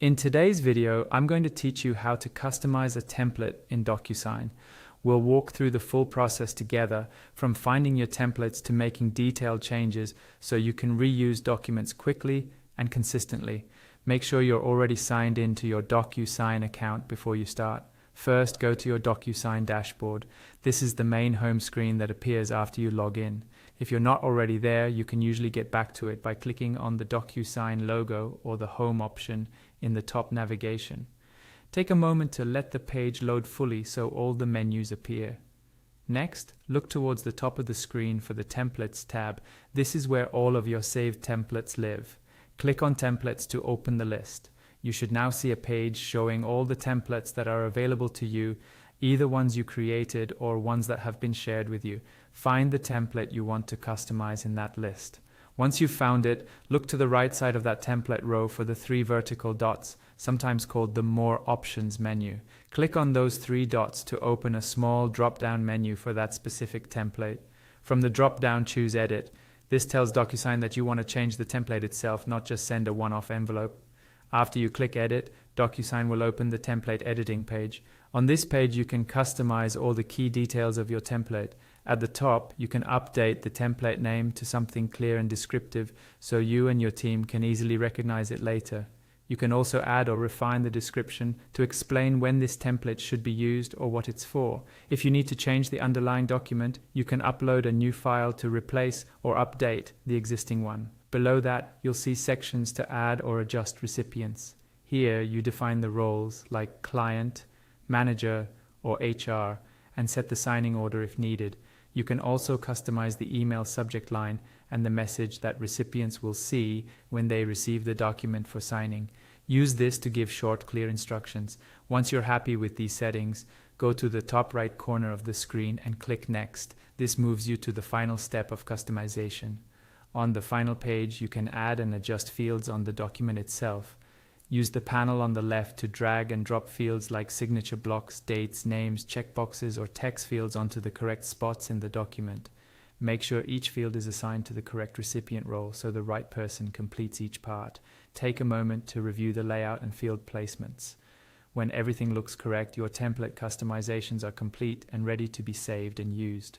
In today's video, I'm going to teach you how to customize a template in DocuSign. We'll walk through the full process together, from finding your templates to making detailed changes so you can reuse documents quickly and consistently. Make sure you're already signed in to your DocuSign account before you start. First, go to your DocuSign dashboard. This is the main home screen that appears after you log in. If you're not already there, you can usually get back to it by clicking on the DocuSign logo or the Home option in the top navigation. Take a moment to let the page load fully so all the menus appear. Next, look towards the top of the screen for the Templates tab. This is where all of your saved templates live. Click on Templates to open the list. You should now see a page showing all the templates that are available to you, either ones you created or ones that have been shared with you. Find the template you want to customize in that list. Once you've found it, look to the right side of that template row for the 3 vertical dots, sometimes called the More Options menu. Click on those 3 dots to open a small drop-down menu for that specific template. From the drop-down, choose Edit. This tells DocuSign that you want to change the template itself, not just send a one-off envelope. After you click Edit, DocuSign will open the template editing page. On this page, you can customize all the key details of your template. At the top, you can update the template name to something clear and descriptive so you and your team can easily recognize it later. You can also add or refine the description to explain when this template should be used or what it's for. If you need to change the underlying document, you can upload a new file to replace or update the existing one. Below that, you'll see sections to add or adjust recipients. Here, you define the roles like client, manager, or HR, and set the signing order if needed. You can also customize the email subject line and the message that recipients will see when they receive the document for signing. Use this to give short, clear instructions. Once you're happy with these settings, go to the top right corner of the screen and click Next. This moves you to the final step of customization. On the final page, you can add and adjust fields on the document itself. Use the panel on the left to drag and drop fields like signature blocks, dates, names, checkboxes, or text fields onto the correct spots in the document. Make sure each field is assigned to the correct recipient role so the right person completes each part. Take a moment to review the layout and field placements. When everything looks correct, your template customizations are complete and ready to be saved and used.